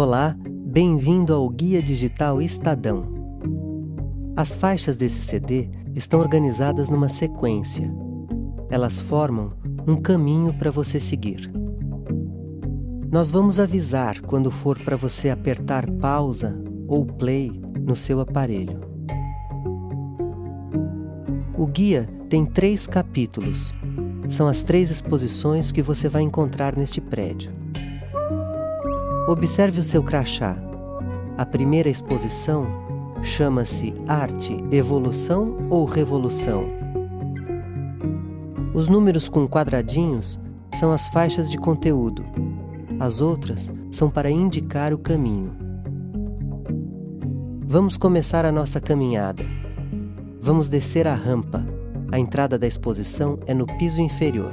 Olá, bem-vindo ao Guia Digital Estadão. As faixas desse CD estão organizadas numa sequência. Elas formam um caminho para você seguir. Nós vamos avisar quando for para você apertar pausa ou play no seu aparelho. O guia tem 3 capítulos. São as 3 exposições que você vai encontrar neste prédio. Observe o seu crachá. A primeira exposição chama-se Arte, Evolução ou Revolução? Os números com quadradinhos são as faixas de conteúdo. As outras são para indicar o caminho. Vamos começar a nossa caminhada. Vamos descer a rampa. A entrada da exposição é no piso inferior.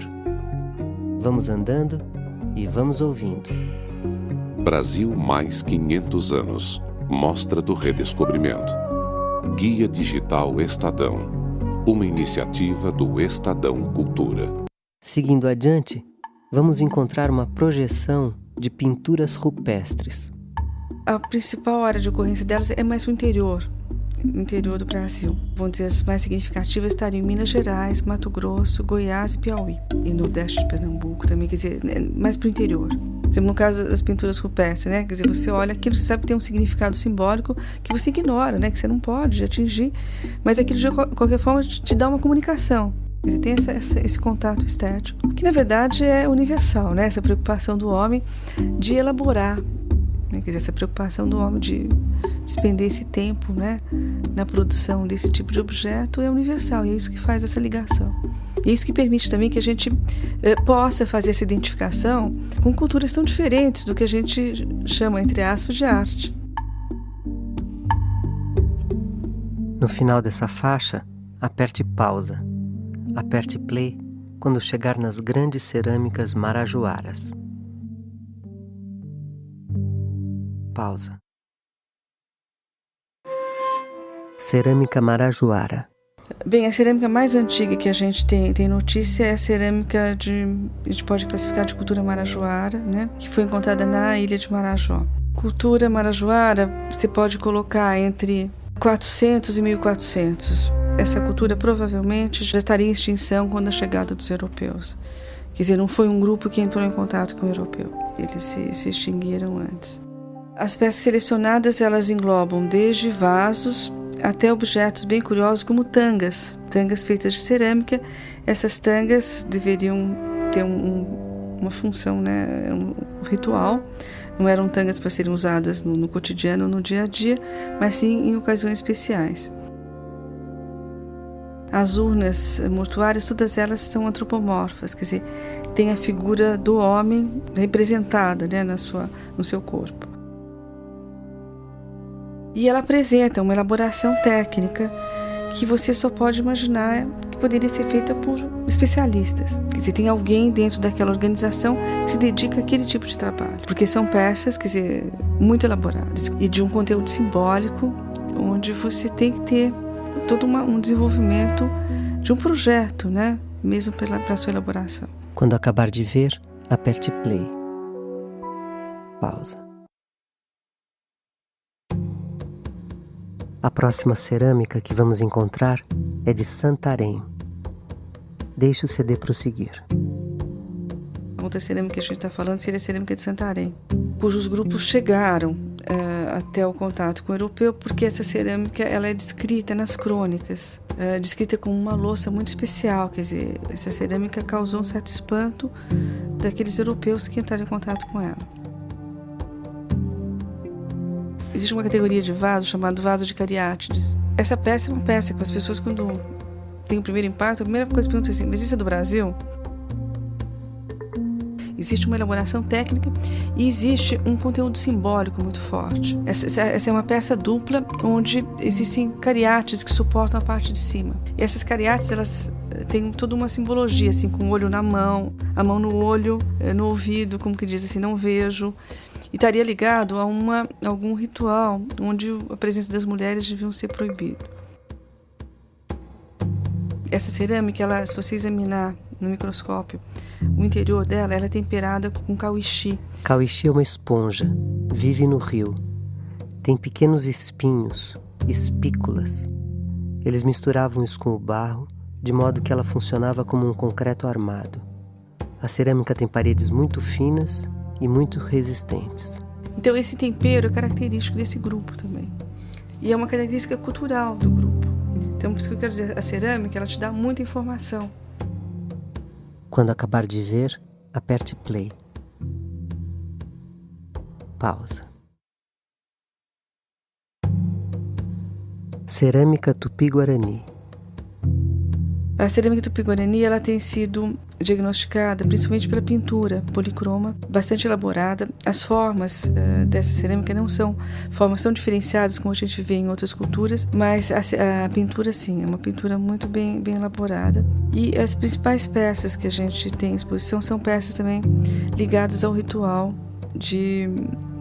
Vamos andando e vamos ouvindo. Brasil mais 500 anos. Mostra do Redescobrimento. Guia Digital Estadão. Uma iniciativa do Estadão Cultura. Seguindo adiante, vamos encontrar uma projeção de pinturas rupestres. A principal área de ocorrência delas é mais no interior do Brasil. Vamos dizer, as mais significativas estariam em Minas Gerais, Mato Grosso, Goiás e Piauí. E Nordeste de Pernambuco também, quer dizer, mais para o interior. Por exemplo, no caso das pinturas rupestres, né? Quer dizer, você olha aquilo, você sabe que tem um significado simbólico que você ignora, né? Que você não pode atingir, mas aquilo de qualquer forma te dá uma comunicação. Quer dizer, tem esse contato estético, que na verdade é universal, né? Essa preocupação do homem de elaborar, né? Quer dizer, essa preocupação do homem de despender esse tempo, né? Na produção desse tipo de objeto é universal, e é isso que faz essa ligação. E é isso que permite também que a gente possa fazer essa identificação com culturas tão diferentes do que a gente chama, entre aspas, de arte. No final dessa faixa, aperte pausa. Aperte play quando chegar nas grandes cerâmicas marajoaras. Pausa. Cerâmica marajoara. Bem, a cerâmica mais antiga que a gente tem notícia é a cerâmica a gente pode classificar de cultura marajoara, né? Que foi encontrada na ilha de Marajó. Cultura marajoara você pode colocar entre 400 e 1400. Essa cultura provavelmente já estaria em extinção quando a chegada dos europeus. Quer dizer, não foi um grupo que entrou em contato com o europeu. Eles se extinguiram antes. As peças selecionadas, elas englobam desde vasos até objetos bem curiosos como tangas feitas de cerâmica. Essas tangas deveriam ter uma função, né? Um ritual. Não eram tangas para serem usadas no cotidiano, no dia a dia, mas sim em ocasiões especiais. As urnas mortuárias, todas elas são antropomorfas, quer dizer, tem a figura do homem representada, né, no seu corpo. E ela apresenta uma elaboração técnica que você só pode imaginar que poderia ser feita por especialistas. Quer dizer, tem alguém dentro daquela organização que se dedica àquele tipo de trabalho. Porque são peças, quer dizer, muito elaboradas e de um conteúdo simbólico, onde você tem que ter todo um desenvolvimento de um projeto, né? Mesmo para a sua elaboração. Quando acabar de ver, aperte play. Pausa. A próxima cerâmica que vamos encontrar é de Santarém. Deixe o CD prosseguir. A outra cerâmica que a gente está falando seria a cerâmica de Santarém, cujos grupos chegaram até o contato com o europeu, porque essa cerâmica ela é descrita nas crônicas, descrita como uma louça muito especial. Quer dizer, essa cerâmica causou um certo espanto daqueles europeus que entraram em contato com ela. Existe uma categoria de vaso chamado vaso de cariátides. Essa peça é uma peça que as pessoas, quando tem o primeiro impacto, a primeira coisa que perguntam assim, mas isso é do Brasil? Existe uma elaboração técnica e existe um conteúdo simbólico muito forte. Essa é uma peça dupla onde existem cariátides que suportam a parte de cima. E essas cariátides, elas têm toda uma simbologia, assim, com o olho na mão, a mão no olho, no ouvido, como que diz assim, não vejo. E estaria ligado a algum ritual onde a presença das mulheres deviam ser proibida. Essa cerâmica, se você examinar no microscópio, o interior dela, ela é temperada com cauixi. Cauixi é uma esponja. vive no rio. Tem pequenos espinhos, espículas. Eles misturavam isso com o barro, de modo que ela funcionava como um concreto armado. A cerâmica tem paredes muito finas e muito resistentes. Então esse tempero é característico desse grupo também. E é uma característica cultural do grupo. Então por isso que eu quero dizer, a cerâmica, ela te dá muita informação. Quando acabar de ver, aperte play. Pausa. Cerâmica Tupi-Guarani. A cerâmica Tupi-Guarani, ela tem sido diagnosticada principalmente pela pintura policroma, bastante elaborada. As formas dessa cerâmica não são formas tão diferenciadas como a gente vê em outras culturas, mas a pintura sim, é uma pintura muito bem elaborada. E as principais peças que a gente tem em exposição são peças também ligadas ao ritual de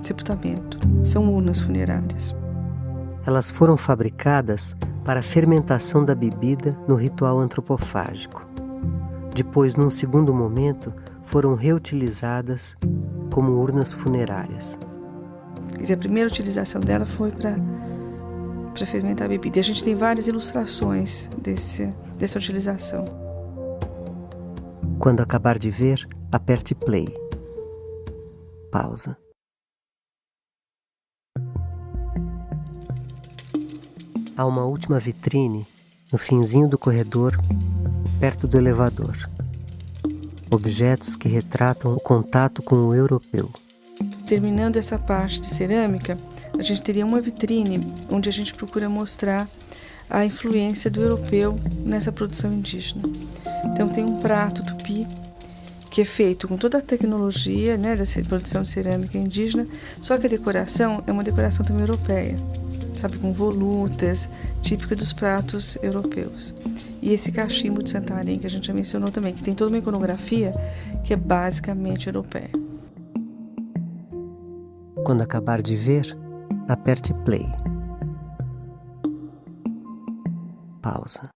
sepultamento. São urnas funerárias. Elas foram fabricadas para a fermentação da bebida no ritual antropofágico. Depois, num segundo momento, foram reutilizadas como urnas funerárias. A primeira utilização dela foi para fermentar a bebida. E a gente tem várias ilustrações dessa utilização. Quando acabar de ver, aperte play. Pausa. Há uma última vitrine no finzinho do corredor, perto do elevador. Objetos que retratam o contato com o europeu. Terminando essa parte de cerâmica, a gente teria uma vitrine onde a gente procura mostrar a influência do europeu nessa produção indígena. Então tem um prato tupi que é feito com toda a tecnologia, né, dessa produção de cerâmica indígena, só que a decoração é uma decoração também europeia. Sabe, com volutas, típica dos pratos europeus. E esse cachimbo de Santarém, que a gente já mencionou também, que tem toda uma iconografia que é basicamente europeia. Quando acabar de ver, aperte play. Pausa.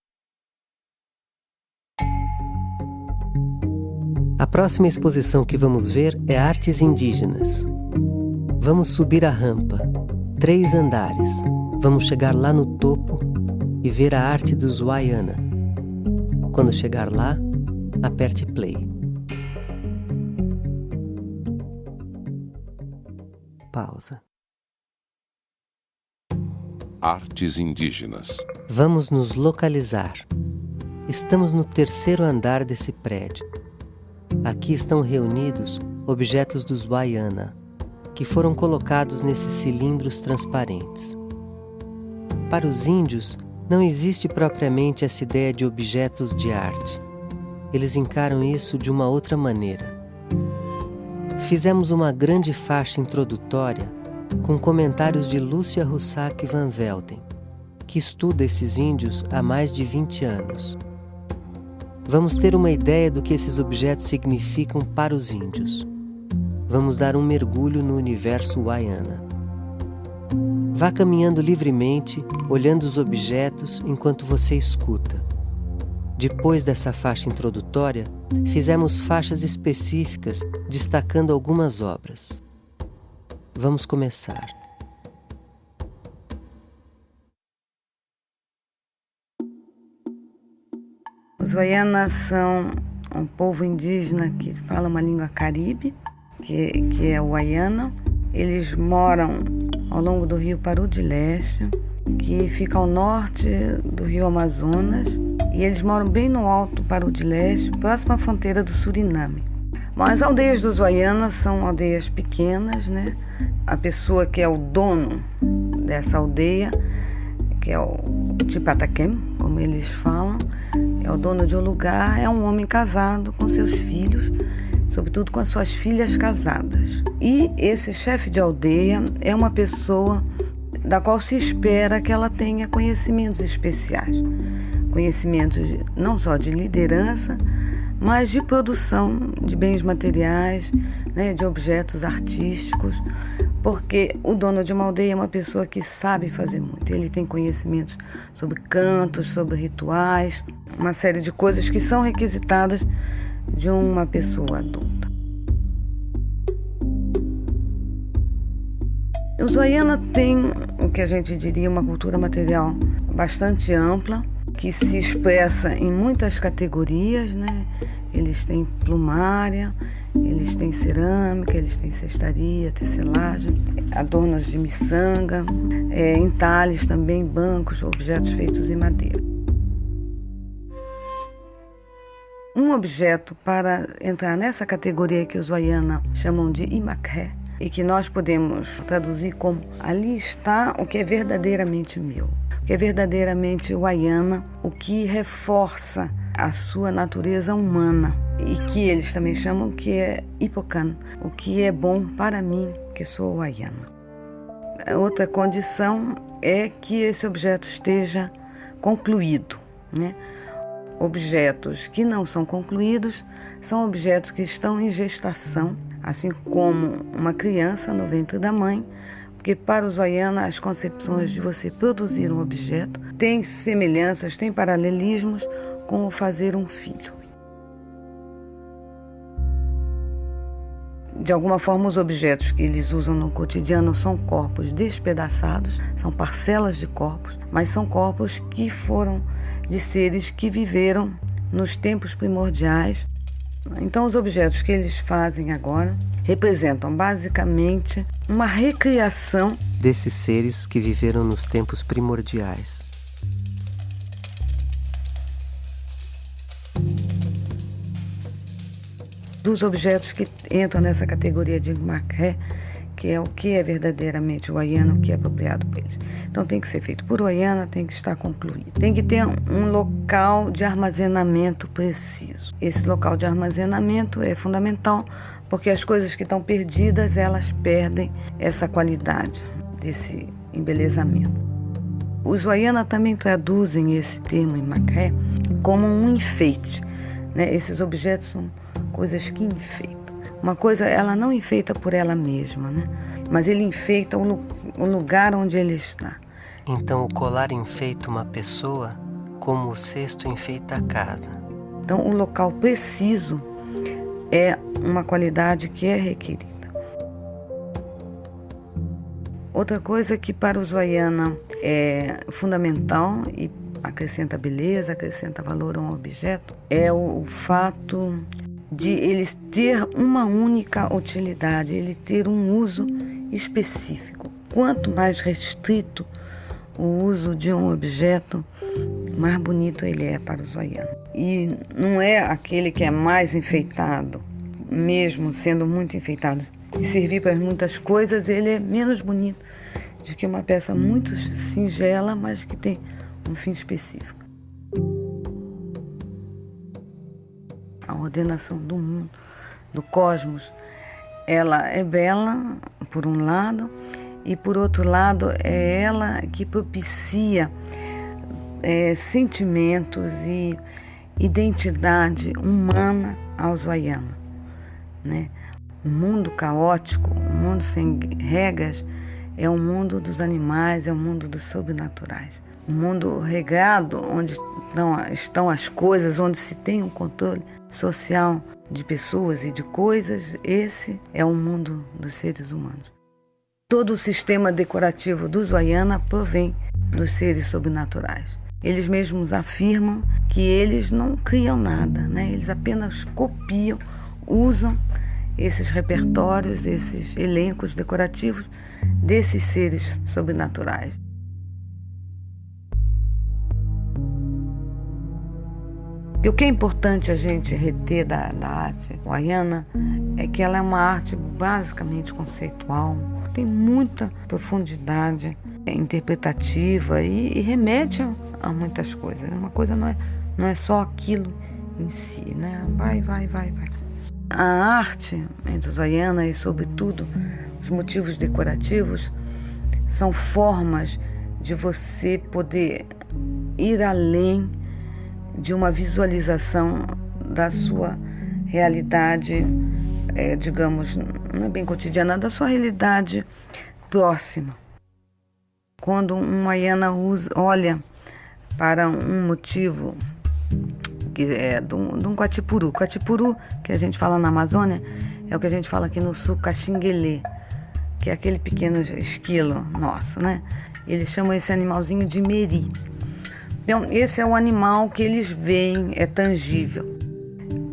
A próxima exposição que vamos ver é Artes Indígenas. Vamos subir a rampa, 3 andares. Vamos chegar lá no topo e ver a arte dos Wayana. Quando chegar lá, aperte play. Pausa. Artes indígenas. Vamos nos localizar. Estamos no 3º andar desse prédio. Aqui estão reunidos objetos dos Wayana, que foram colocados nesses cilindros transparentes. Para os índios, não existe propriamente essa ideia de objetos de arte. Eles encaram isso de uma outra maneira. Fizemos uma grande faixa introdutória com comentários de Lúcia Russac Van Velden, que estuda esses índios há mais de 20 anos. Vamos ter uma ideia do que esses objetos significam para os índios. Vamos dar um mergulho no universo Wayana. Vá caminhando livremente, olhando os objetos enquanto você escuta. Depois dessa faixa introdutória, fizemos faixas específicas destacando algumas obras. Vamos começar. Os Wayana são um povo indígena que fala uma língua caribe, que é o Wayana. Eles moram ao longo do rio Paru de Leste, que fica ao norte do rio Amazonas, e eles moram bem no alto Paru de Leste, próximo à fronteira do Suriname. Bom, as aldeias dos Wayana são aldeias pequenas, né? A pessoa que é o dono dessa aldeia, que é o Tipataquem, como eles falam, é o dono de um lugar, é um homem casado com seus filhos, sobretudo com as suas filhas casadas. E esse chefe de aldeia é uma pessoa da qual se espera que ela tenha conhecimentos especiais. Conhecimentos não só de liderança, mas de produção de bens materiais, né, de objetos artísticos, porque o dono de uma aldeia é uma pessoa que sabe fazer muito. Ele tem conhecimentos sobre cantos, sobre rituais, uma série de coisas que são requisitadas de uma pessoa adulta. Os Wayana têm o que a gente diria uma cultura material bastante ampla, que se expressa em muitas categorias, né? Eles têm plumária, eles têm cerâmica, eles têm cestaria, tecelagem, adornos de miçanga, entalhes também, bancos, objetos feitos em madeira. Um objeto para entrar nessa categoria que os Wayana chamam de imakhé, e que nós podemos traduzir como ali está o que é verdadeiramente meu, o que é verdadeiramente Wayana, o que reforça a sua natureza humana, e que eles também chamam que é ipokan, o que é bom para mim, que sou Wayana. Outra condição é que esse objeto esteja concluído, né? Objetos que não são concluídos são objetos que estão em gestação, assim como uma criança no ventre da mãe, porque para os Wayana as concepções de você produzir um objeto têm semelhanças, têm paralelismos com o fazer um filho. De alguma forma, os objetos que eles usam no cotidiano são corpos despedaçados, são parcelas de corpos, mas são corpos que foram de seres que viveram nos tempos primordiais. Então, os objetos que eles fazem agora representam basicamente uma recriação desses seres que viveram nos tempos primordiais. Dos objetos que entram nessa categoria de imakhé, que é o que é verdadeiramente Wayana, o que é apropriado para eles. Então tem que ser feito por Wayana, tem que estar concluído. Tem que ter um local de armazenamento preciso. Esse local de armazenamento é fundamental, porque as coisas que estão perdidas, elas perdem essa qualidade desse embelezamento. Os Wayana também traduzem esse termo imakhé como um enfeite, né? Esses objetos são coisas que enfeitam. Uma coisa, ela não enfeita por ela mesma, né? Mas ele enfeita o lugar onde ele está. Então o colar enfeita uma pessoa como o cesto enfeita a casa. Então o local preciso é uma qualidade que é requerida. Outra coisa que para os Wayana é fundamental e acrescenta beleza, acrescenta valor a um objeto, é o fato de eles ter uma única utilidade, ele ter um uso específico. Quanto mais restrito o uso de um objeto, mais bonito ele é para os Wayana. E não é aquele que é mais enfeitado, mesmo sendo muito enfeitado, e servir para muitas coisas, ele é menos bonito do que uma peça muito singela, mas que tem um fim específico. A ordenação do mundo, do cosmos, ela é bela, por um lado, e por outro lado é ela que propicia sentimentos e identidade humana aos Wayana, né? O mundo caótico, o mundo sem regras, é o mundo dos animais, é o mundo dos sobrenaturais. O mundo regrado, onde estão as coisas, onde se tem um controle social de pessoas e de coisas, esse é o mundo dos seres humanos. Todo o sistema decorativo dos Wayana provém dos seres sobrenaturais. Eles mesmos afirmam que eles não criam nada, né? Eles apenas copiam, usam esses repertórios, esses elencos decorativos desses seres sobrenaturais. E o que é importante a gente reter da arte Wayana é que ela é uma arte basicamente conceitual, tem muita profundidade interpretativa e remete a muitas coisas. Uma coisa não é só aquilo em si, né? Vai. A arte entre os Wayana e, sobretudo, os motivos decorativos são formas de você poder ir além de uma visualização da sua realidade, digamos, não é bem cotidiana, da sua realidade próxima. Quando um Wayana olha para um motivo que é de um quatipuru. Quatipuru, que a gente fala na Amazônia, é o que a gente fala aqui no sul, caxinguelê. que é aquele pequeno esquilo nosso, né? Eles chamam esse animalzinho de meri. Então, esse é o animal que eles veem, é tangível.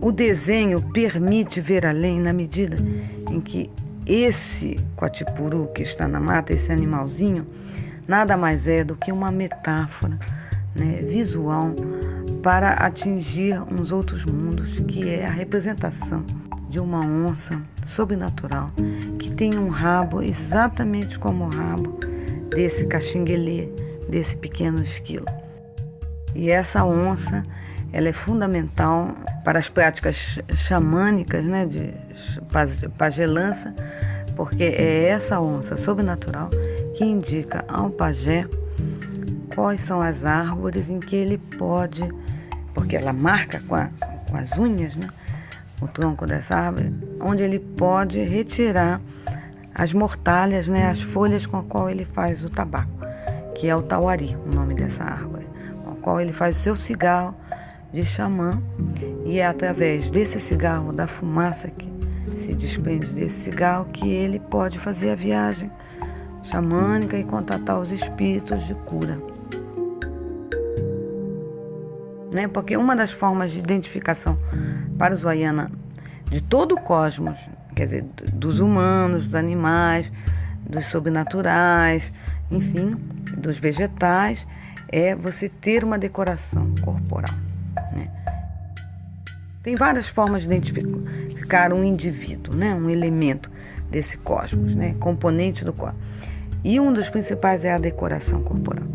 O desenho permite ver além na medida em que esse quatipuru que está na mata, esse animalzinho, nada mais é do que uma metáfora, né, visual para atingir uns outros mundos, que é a representação de uma onça sobrenatural que tem um rabo exatamente como o rabo desse caxinguelê, desse pequeno esquilo. E essa onça, ela é fundamental para as práticas xamânicas, né, de pagelança, porque é essa onça sobrenatural que indica ao pajé quais são as árvores em que ele pode, porque ela marca com as unhas, né, o tronco dessa árvore, onde ele pode retirar as mortalhas, né, as folhas com a qual ele faz o tabaco, que é o tauari, o nome dessa árvore, com a qual ele faz o seu cigarro de xamã, e é através desse cigarro, da fumaça que se desprende desse cigarro, que ele pode fazer a viagem xamânica e contatar os espíritos de cura. Né? Porque uma das formas de identificação para os Wayana de todo o cosmos, quer dizer, dos humanos, dos animais, dos sobrenaturais, enfim, dos vegetais, é você ter uma decoração corporal. Né? Tem várias formas de identificar um indivíduo, né? Um elemento desse cosmos, né? Componente do cosmos. E um dos principais é a decoração corporal.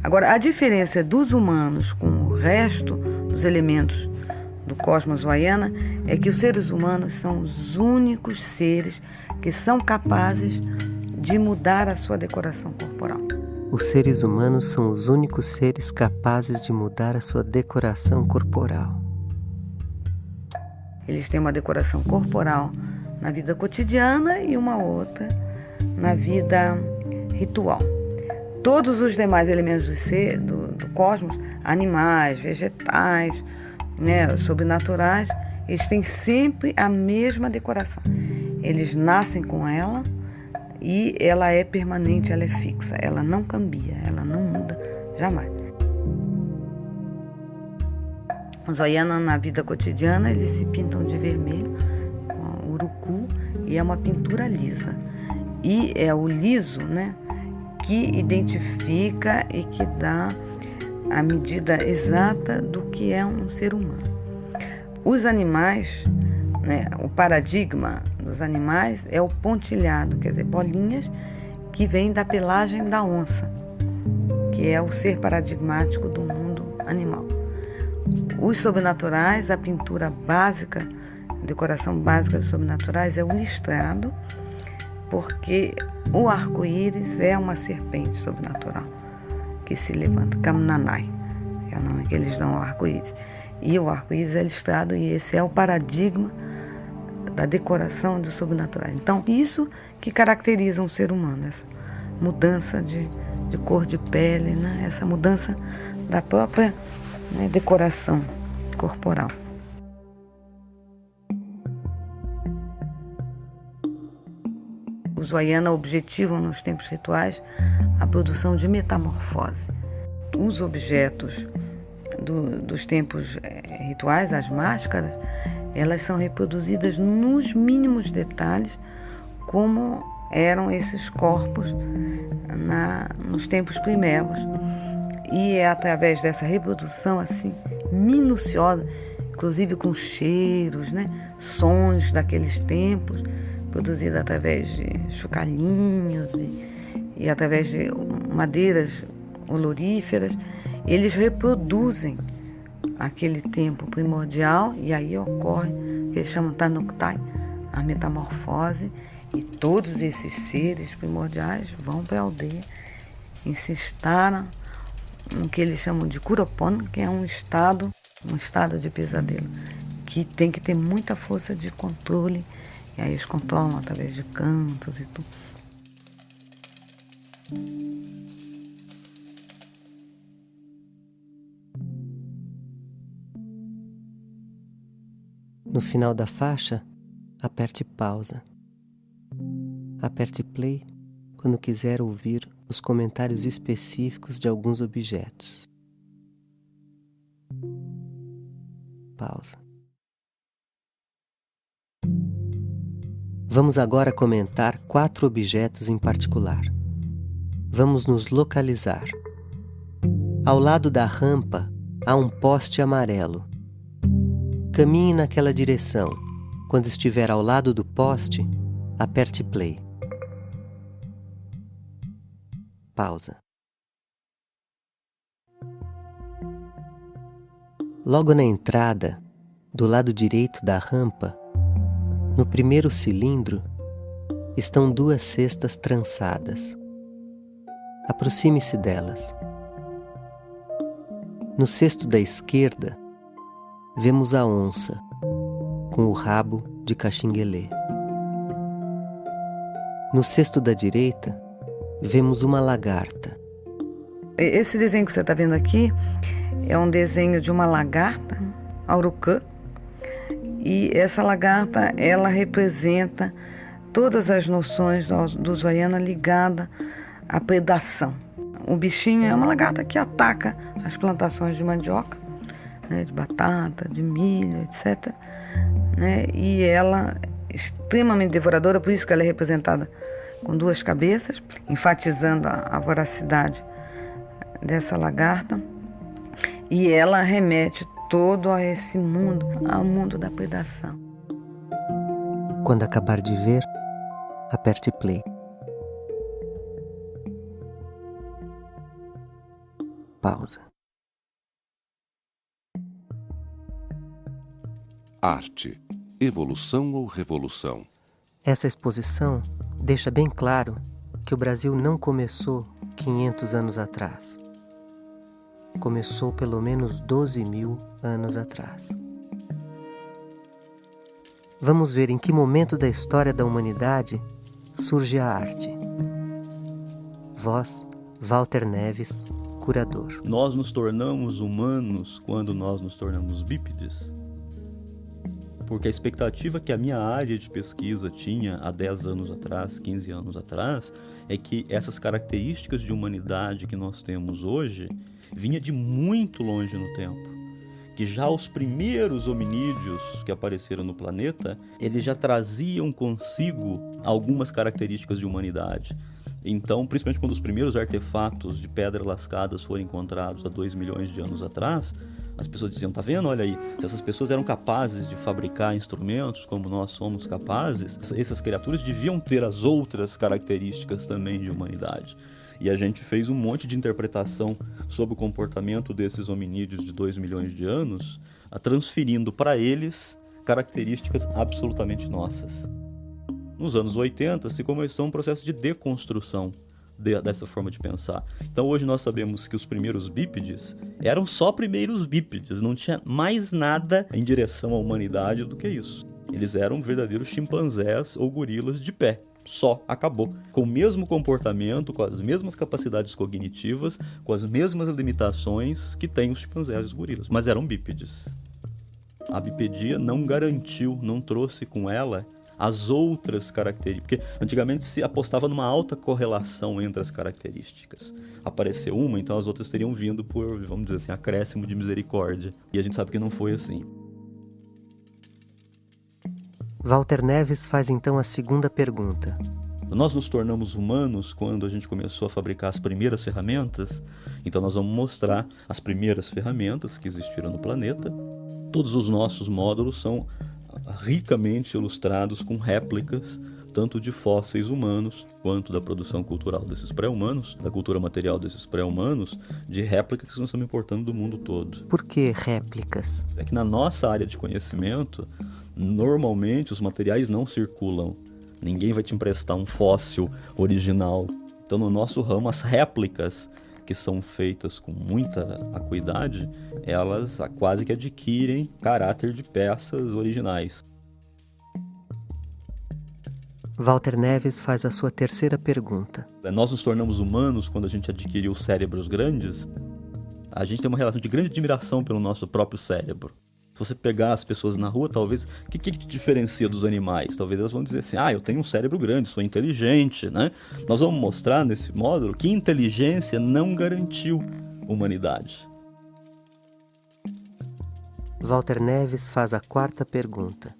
Agora, a diferença dos humanos com o resto dos elementos do cosmos Wayana é que os seres humanos são os únicos seres que são capazes de mudar a sua decoração corporal. Os seres humanos são os únicos seres capazes de mudar a sua decoração corporal. Eles têm uma decoração corporal na vida cotidiana e uma outra na vida ritual. Todos os demais elementos do cosmos, animais, vegetais, né, sobrenaturais, eles têm sempre a mesma decoração. Eles nascem com ela e ela é permanente, ela é fixa, ela não cambia, ela não muda jamais. Os Wayana, na vida cotidiana, eles se pintam de vermelho com urucu e é uma pintura lisa. E é o liso, né, que identifica e que dá a medida exata do que é um ser humano. Os animais, né, o paradigma dos animais é o pontilhado, quer dizer, bolinhas que vêm da pelagem da onça, que é o ser paradigmático do mundo animal. Os sobrenaturais, a pintura básica, a decoração básica dos sobrenaturais é o listrado, porque o arco-íris é uma serpente sobrenatural que se levanta, Kamnanai, é o nome que eles dão ao arco-íris. E o arco-íris é listrado e esse é o paradigma da decoração do sobrenatural. Então, isso que caracteriza um ser humano, essa mudança de cor de pele, né? Essa mudança da própria, né, decoração corporal. Os Wayana objetivam nos tempos rituais a produção de metamorfose. Os objetos dos tempos rituais, as máscaras, elas são reproduzidas nos mínimos detalhes como eram esses corpos nos tempos primeiros. E é através dessa reprodução assim minuciosa, inclusive com cheiros, né, sons daqueles tempos, produzida através de chocalhinhos e através de madeiras oloríferas, eles reproduzem aquele tempo primordial e aí ocorre o que eles chamam Tanuktai, a metamorfose, e todos esses seres primordiais vão para a aldeia e se instalam no que eles chamam de Kuropon, que é um estado de pesadelo, que tem que ter muita força de controle. E aí eles controlam através de cantos e tudo. No final da faixa, aperte pausa. Aperte play quando quiser ouvir os comentários específicos de alguns objetos. Pausa. Vamos agora comentar 4 objetos em particular. Vamos nos localizar. Ao lado da rampa há um poste amarelo. Caminhe naquela direção. Quando estiver ao lado do poste, aperte play. Pausa. Logo na entrada, do lado direito da rampa, no primeiro cilindro, estão 2 cestas trançadas. Aproxime-se delas. No cesto da esquerda, vemos a onça, com o rabo de caxinguelê. No cesto da direita, vemos uma lagarta. Esse desenho que você está vendo aqui é um desenho de uma lagarta, aurucã, e essa lagarta, ela representa todas as noções do Usuaiana ligada à predação. O bichinho é uma lagarta que ataca as plantações de mandioca, né, de batata, de milho, etc. Né, e ela é extremamente devoradora, por isso que ela é representada com 2 cabeças, enfatizando a voracidade dessa lagarta. E ela remete todo a esse mundo, ao mundo da predação. Quando acabar de ver, aperte play. Pausa. Arte, evolução ou revolução? Essa exposição deixa bem claro que o Brasil não começou 500 anos atrás. Começou pelo menos 12.000 anos atrás. Vamos ver em que momento da história da humanidade surge a arte. Voz, Walter Neves, curador. Nós nos tornamos humanos quando nós nos tornamos bípedes? Porque a expectativa que a minha área de pesquisa tinha há 10 anos atrás, 15 anos atrás, é que essas características de humanidade que nós temos hoje vinha de muito longe no tempo. Que já os primeiros hominídeos que apareceram no planeta, eles já traziam consigo algumas características de humanidade. Então, principalmente quando os primeiros artefatos de pedra lascadas foram encontrados há 2 milhões de anos atrás, as pessoas diziam, tá vendo, olha aí, se essas pessoas eram capazes de fabricar instrumentos como nós somos capazes, essas criaturas deviam ter as outras características também de humanidade. E a gente fez um monte de interpretação sobre o comportamento desses hominídeos de 2 milhões de anos, transferindo para eles características absolutamente nossas. Nos anos 80 se começou um processo de deconstrução dessa forma de pensar. Então hoje nós sabemos que os primeiros bípedes eram só primeiros bípedes, não tinha mais nada em direção à humanidade do que isso. Eles eram verdadeiros chimpanzés ou gorilas de pé. Só, acabou. Com o mesmo comportamento, com as mesmas capacidades cognitivas, com as mesmas limitações que têm os chimpanzés e os gorilas, mas eram bípedes. A bipedia não garantiu, não trouxe com ela as outras características, porque antigamente se apostava numa alta correlação entre as características. Apareceu uma, então as outras teriam vindo por, vamos dizer assim, acréscimo de misericórdia. E a gente sabe que não foi assim. Walter Neves faz então a segunda pergunta. Nós nos tornamos humanos quando a gente começou a fabricar as primeiras ferramentas, então nós vamos mostrar as primeiras ferramentas que existiram no planeta. Todos os nossos módulos são ricamente ilustrados com réplicas, tanto de fósseis humanos, quanto da produção cultural desses pré-humanos, da cultura material desses pré-humanos, de réplicas que nós estamos importando do mundo todo. Por que réplicas? É que na nossa área de conhecimento, normalmente os materiais não circulam. Ninguém vai te emprestar um fóssil original. Então no nosso ramo, as réplicas que são feitas com muita acuidade, elas quase que adquirem caráter de peças originais. Walter Neves faz a sua terceira pergunta. Nós nos tornamos humanos quando a gente adquiriu cérebros grandes. A gente tem uma relação de grande admiração pelo nosso próprio cérebro. Se você pegar as pessoas na rua, talvez... O que te diferencia dos animais? Talvez elas vão dizer assim, eu tenho um cérebro grande, sou inteligente, né? Nós vamos mostrar nesse módulo que inteligência não garantiu humanidade. Walter Neves faz a quarta pergunta.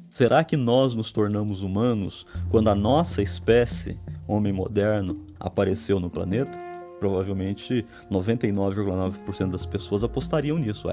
Será que nós nos tornamos humanos quando a nossa espécie, homem moderno, apareceu no planeta? Provavelmente 99,9% das pessoas apostariam nisso.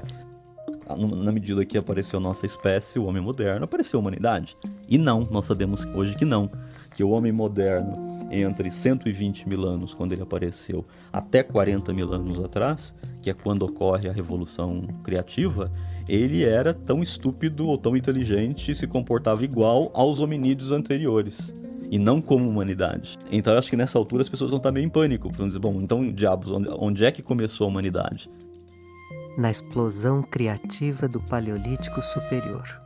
Na medida que apareceu nossa espécie, o homem moderno, apareceu a humanidade. E não, nós sabemos hoje que não. Que o homem moderno, entre 120 mil anos, quando ele apareceu, até 40 mil anos atrás, que é quando ocorre a Revolução Criativa, ele era tão estúpido ou tão inteligente e se comportava igual aos hominídeos anteriores, e não como humanidade. Então eu acho que nessa altura as pessoas vão estar meio em pânico, vão dizer, bom, então, diabos, onde é que começou a humanidade? Na explosão criativa do Paleolítico Superior.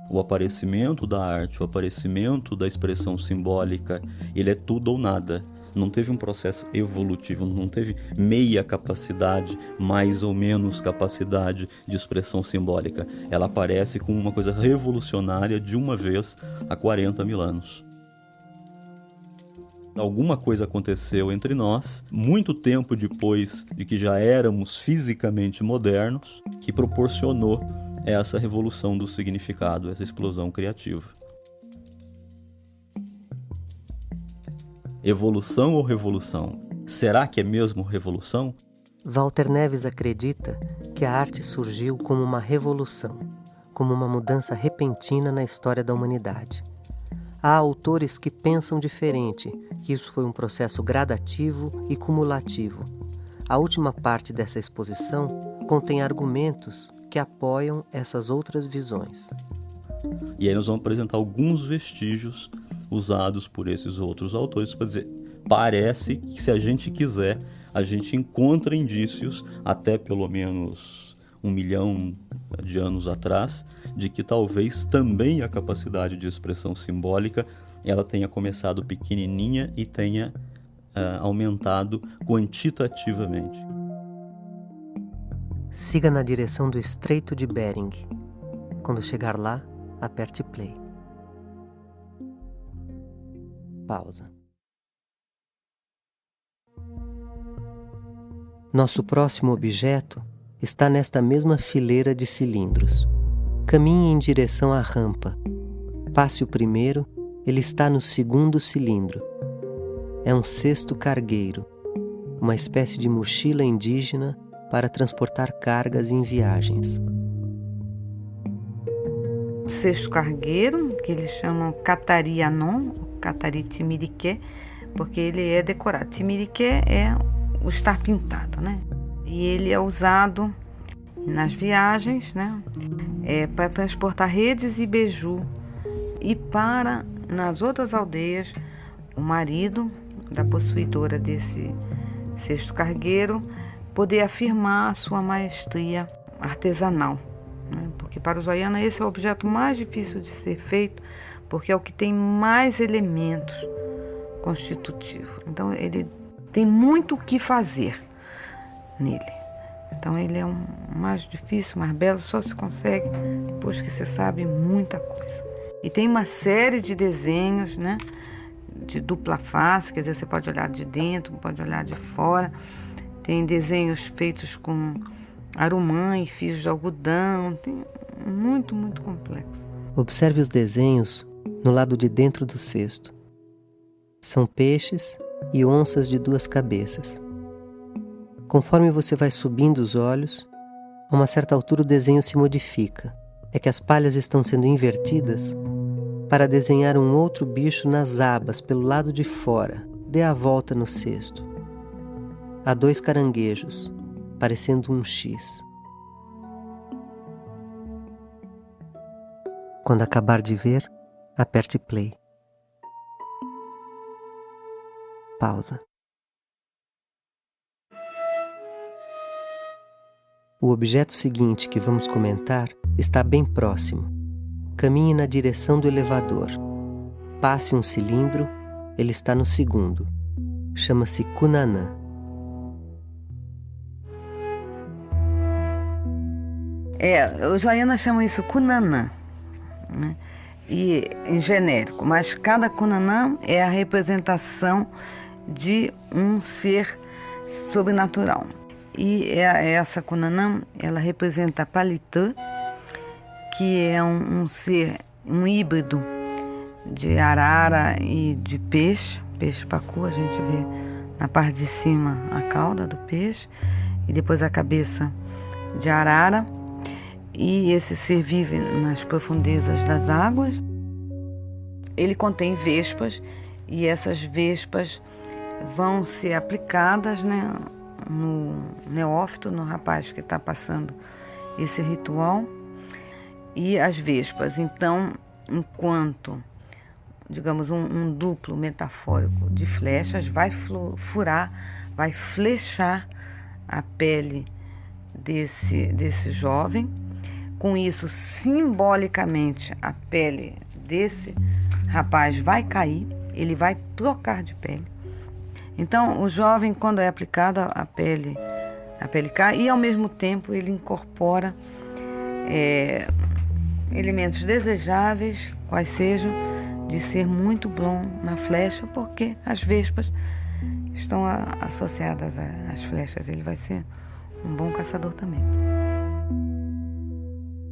O aparecimento da arte, o aparecimento da expressão simbólica, ele é tudo ou nada. Não teve um processo evolutivo, não teve meia capacidade, mais ou menos capacidade de expressão simbólica. Ela aparece como uma coisa revolucionária de uma vez há 40 mil anos. Alguma coisa aconteceu entre nós, muito tempo depois de que já éramos fisicamente modernos, que proporcionou essa revolução do significado, essa explosão criativa. Evolução ou revolução? Será que é mesmo revolução? Walter Neves acredita que a arte surgiu como uma revolução, como uma mudança repentina na história da humanidade. Há autores que pensam diferente, que isso foi um processo gradativo e cumulativo. A última parte dessa exposição contém argumentos que apoiam essas outras visões. E aí nós vamos apresentar alguns vestígios usados por esses outros autores para dizer, parece que se a gente quiser, a gente encontra indícios, até pelo menos 1 milhão de anos atrás, de que talvez também a capacidade de expressão simbólica ela tenha começado pequenininha e tenha aumentado quantitativamente. Siga na direção do Estreito de Bering. Quando chegar lá, aperte play. Pausa. Nosso próximo objeto está nesta mesma fileira de cilindros. Caminhe em direção à rampa. Passe o primeiro, ele está no segundo cilindro. É um cesto cargueiro, uma espécie de mochila indígena para transportar cargas em viagens. Cesto cargueiro, que eles chamam Catari Anon, Catari Timiriqué, porque ele é decorado. Timiriqué é o estar pintado, né? E ele é usado nas viagens, né? Para transportar redes e beiju. E para, nas outras aldeias, o marido da possuidora desse cesto cargueiro poder afirmar a sua maestria artesanal, né? Porque para os Wayana esse é o objeto mais difícil de ser feito, porque é o que tem mais elementos constitutivos. Então ele tem muito o que fazer nele. Então ele é o mais difícil, mais belo, só se consegue depois que você sabe muita coisa. E tem uma série de desenhos, né, de dupla face, quer dizer, você pode olhar de dentro, pode olhar de fora. Tem desenhos feitos com arumã e fios de algodão, tem muito, muito complexo. Observe os desenhos no lado de dentro do cesto. São peixes e onças de 2 cabeças. Conforme você vai subindo os olhos, a uma certa altura o desenho se modifica. É que as palhas estão sendo invertidas para desenhar um outro bicho nas abas pelo lado de fora. Dê a volta no cesto. Há 2 caranguejos, parecendo um X. Quando acabar de ver, aperte play. Pausa. O objeto seguinte que vamos comentar está bem próximo. Caminhe na direção do elevador. Passe um cilindro, ele está no segundo. Chama-se Cunanã. Os Waianas chamam isso Cunanã, né? E em genérico, mas cada Cunanã é a representação de um ser sobrenatural. E essa Cunanã, ela representa a Palitã, que é um ser, um híbrido de arara e de peixe pacu. A gente vê na parte de cima a cauda do peixe e depois a cabeça de arara. E esse ser vive nas profundezas das águas. Ele contém vespas e essas vespas vão ser aplicadas, né, no neófito, no rapaz que está passando esse ritual. E as vespas, então, enquanto, digamos, um duplo metafórico de flechas, vai furar, vai flechar a pele desse jovem. Com isso, simbolicamente, a pele desse rapaz vai cair, ele vai trocar de pele. Então, o jovem, quando é aplicado a pele cai, e ao mesmo tempo ele incorpora elementos desejáveis, quais sejam, de ser muito bom na flecha, porque as vespas estão associadas às flechas. Ele vai ser um bom caçador também.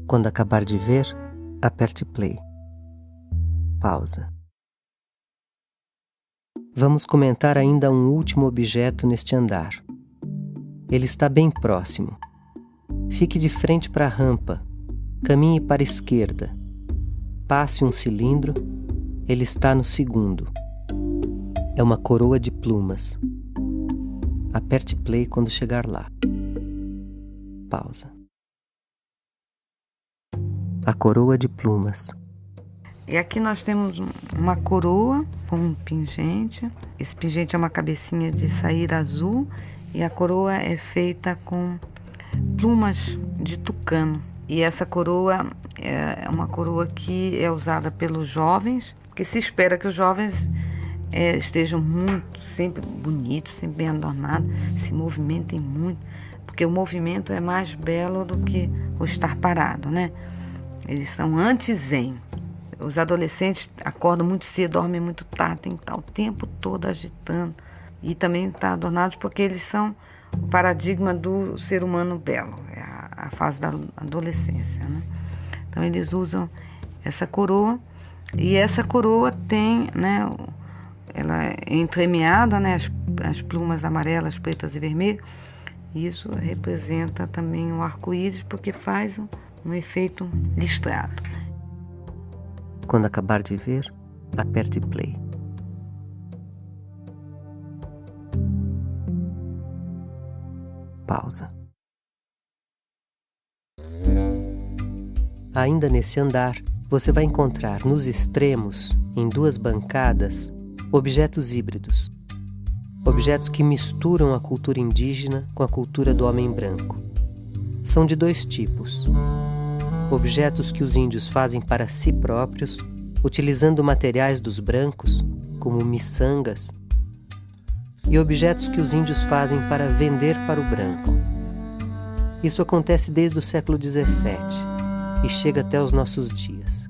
Quando acabar de ver, aperte play. Pausa. Vamos comentar ainda um último objeto neste andar. Ele está bem próximo. Fique de frente para a rampa. Caminhe para a esquerda. Passe um cilindro. Ele está no segundo. É uma coroa de plumas. Aperte play quando chegar lá. Pausa. A coroa de plumas. E aqui nós temos uma coroa com um pingente. Esse pingente é uma cabecinha de saíra azul e a coroa é feita com plumas de tucano. E essa coroa é uma coroa que é usada pelos jovens, porque se espera que os jovens estejam sempre bonitos, sempre bem adornados, se movimentem muito, porque o movimento é mais belo do que o estar parado, né? Eles são anti-zen. Os adolescentes acordam muito cedo, dormem muito tarde, tem que estar o tempo todo agitando. E também estão adornados porque eles são o paradigma do ser humano belo, é a fase da adolescência, né? Então eles usam essa coroa, e essa coroa tem, né, ela é entremeada, né, as plumas amarelas, pretas e vermelhas. Isso representa também o arco-íris, porque faz um efeito listrado. Quando acabar de ver, aperte play. Pausa. Ainda nesse andar, você vai encontrar nos extremos, em duas bancadas, objetos híbridos. Objetos que misturam a cultura indígena com a cultura do homem branco. São de dois tipos. Objetos que os índios fazem para si próprios, utilizando materiais dos brancos, como miçangas, e objetos que os índios fazem para vender para o branco. Isso acontece desde o século XVII e chega até os nossos dias.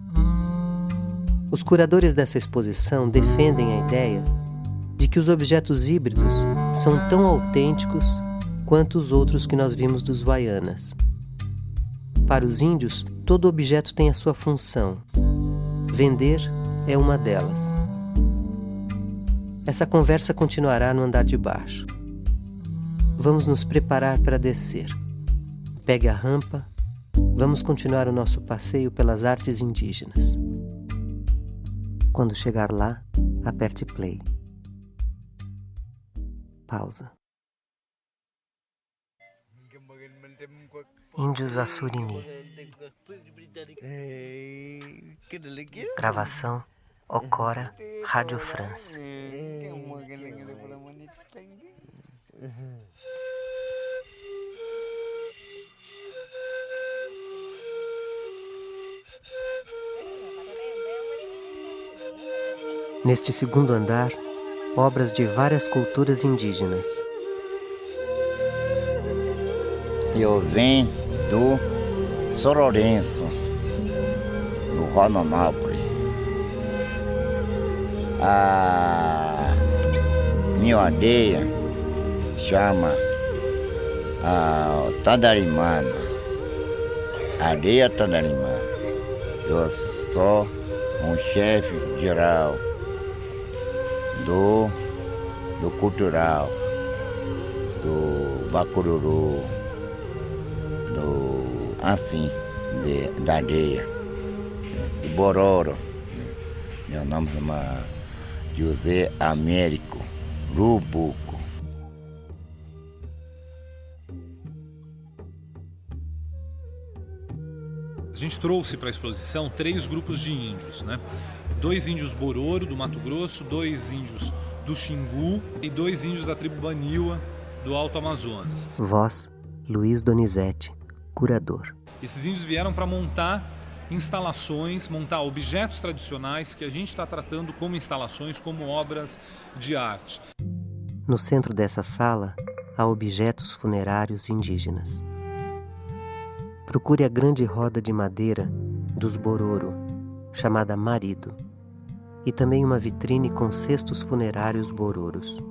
Os curadores dessa exposição defendem a ideia de que os objetos híbridos são tão autênticos quanto os outros que nós vimos dos Waianas. Para os índios, todo objeto tem a sua função. Vender é uma delas. Essa conversa continuará no andar de baixo. Vamos nos preparar para descer. Pegue a rampa. Vamos continuar o nosso passeio pelas artes indígenas. Quando chegar lá, aperte play. Pausa. Índios Assurini. Gravação Ocora Rádio France. Neste segundo andar, obras de várias culturas indígenas. Eu venho do São Lourenço, no Rondonópolis. A minha aldeia chama Tadarimana, aldeia Tadarimana. Eu sou um chefe geral do cultural, do Bacururu, da aldeia, de Bororo. Meu nome chama José Américo Rubuco. A gente trouxe para a exposição 3 grupos de índios, né? 2 índios Bororo, do Mato Grosso, 2 índios do Xingu e 2 índios da tribo Baniwa, do Alto Amazonas. Voz, Luiz Donizete, curador. Esses índios vieram para montar instalações, montar objetos tradicionais que a gente está tratando como instalações, como obras de arte. No centro dessa sala, há objetos funerários indígenas. Procure a grande roda de madeira dos Bororo, chamada marido, e também uma vitrine com cestos funerários bororos.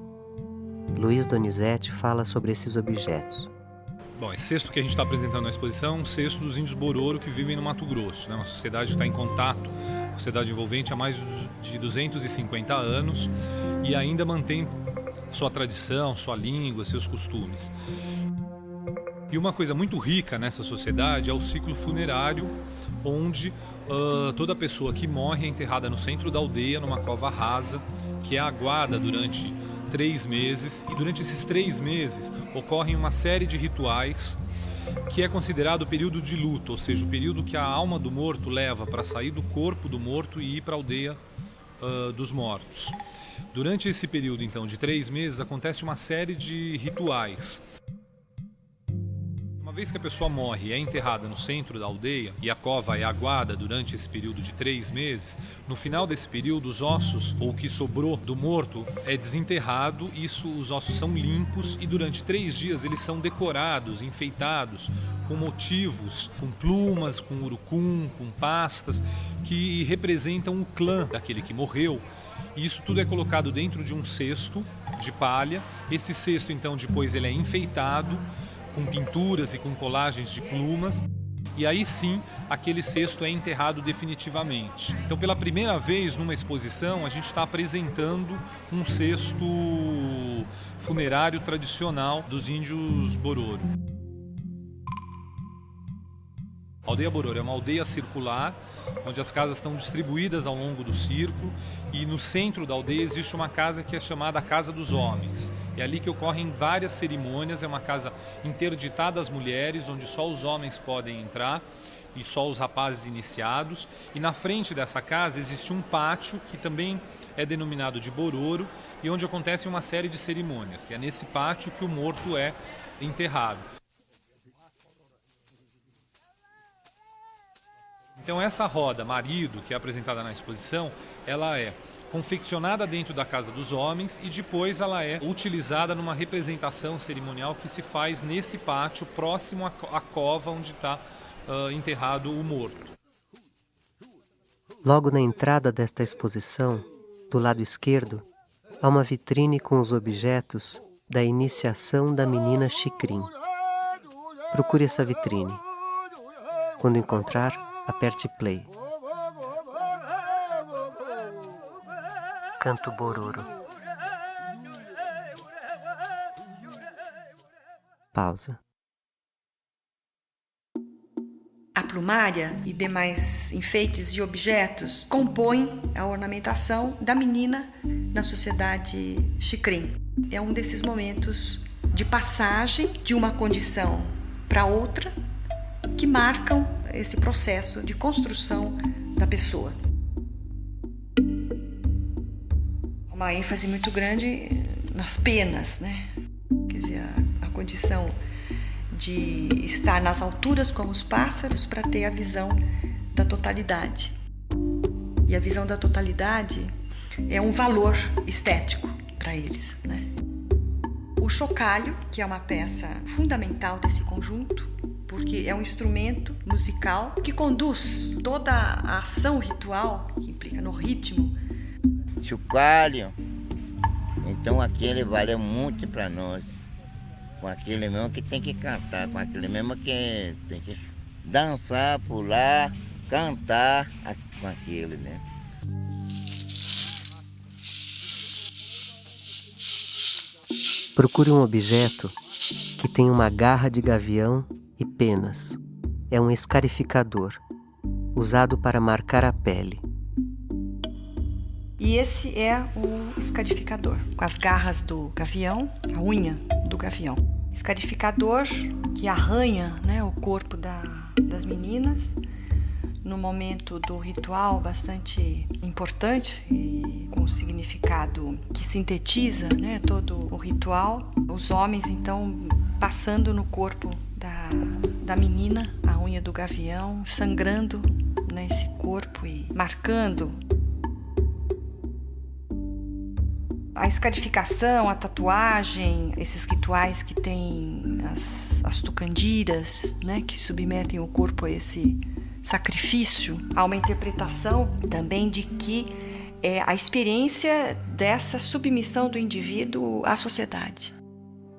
Luiz Donizete fala sobre esses objetos. Bom, esse cesto que a gente está apresentando na exposição é um cesto dos índios Bororo que vivem no Mato Grosso, né? Uma sociedade que está em contato, uma sociedade envolvente há mais de 250 anos e ainda mantém sua tradição, sua língua, seus costumes. E uma coisa muito rica nessa sociedade é o ciclo funerário, onde toda pessoa que morre é enterrada no centro da aldeia, numa cova rasa, que é aguada durante 3 meses, e durante esses 3 meses ocorrem uma série de rituais que é considerado o período de luto, ou seja, o período que a alma do morto leva para sair do corpo do morto e ir para a aldeia dos mortos. Durante esse período, então, de 3 meses, acontece uma série de rituais. Uma vez que a pessoa morre e é enterrada no centro da aldeia e a cova é aguada durante esse período de 3 meses, no final desse período os ossos, ou o que sobrou do morto, é desenterrado. Os ossos são limpos e durante 3 dias eles são decorados, enfeitados com motivos, com plumas, com urucum, com pastas, que representam o clã daquele que morreu. E isso tudo é colocado dentro de um cesto de palha. Esse cesto então depois ele é enfeitado com pinturas e com colagens de plumas, e aí sim aquele cesto é enterrado definitivamente. Então, pela primeira vez numa exposição, a gente está apresentando um cesto funerário tradicional dos índios Bororo. A aldeia Bororo é uma aldeia circular, onde as casas estão distribuídas ao longo do círculo, e no centro da aldeia existe uma casa que é chamada Casa dos Homens. É ali que ocorrem várias cerimônias, é uma casa interditada às mulheres, onde só os homens podem entrar e só os rapazes iniciados. E na frente dessa casa existe um pátio que também é denominado de Bororo e onde acontece uma série de cerimônias. E é nesse pátio que o morto é enterrado. Então essa roda marido, que é apresentada na exposição, ela é confeccionada dentro da Casa dos Homens e depois ela é utilizada numa representação cerimonial que se faz nesse pátio próximo à cova onde está enterrado o morto. Logo na entrada desta exposição, do lado esquerdo, há uma vitrine com os objetos da iniciação da menina Xicrim. Procure essa vitrine. Quando encontrar, aperte play. Canto Bororo. Pausa. A plumária e demais enfeites e objetos compõem a ornamentação da menina na sociedade Xicrim. É um desses momentos de passagem de uma condição para outra que marcam esse processo de construção da pessoa. Uma ênfase muito grande nas penas, né? Quer dizer, a condição de estar nas alturas como os pássaros para ter a visão da totalidade. E a visão da totalidade é um valor estético para eles, né? O chocalho, que é uma peça fundamental desse conjunto, porque é um instrumento musical que conduz toda a ação ritual, que implica no ritmo. Chocalho. Então aquele valeu muito para nós. Com aquele mesmo que tem que cantar, com aquele mesmo que tem que dançar, pular, cantar com aquele, né? Procure um objeto que tem uma garra de gavião e penas. É um escarificador, usado para marcar a pele. E esse é o escarificador, com as garras do gavião, a unha do gavião. Escarificador que arranha, né, o corpo das meninas no momento do ritual bastante importante e com um significado que sintetiza, né, todo o ritual. Os homens, então, passando no corpo da menina a unha do gavião, sangrando nesse corpo e marcando. A escarificação, a tatuagem, esses rituais que tem as tucandiras, né, que submetem o corpo a esse sacrifício, há uma interpretação também de que é a experiência dessa submissão do indivíduo à sociedade.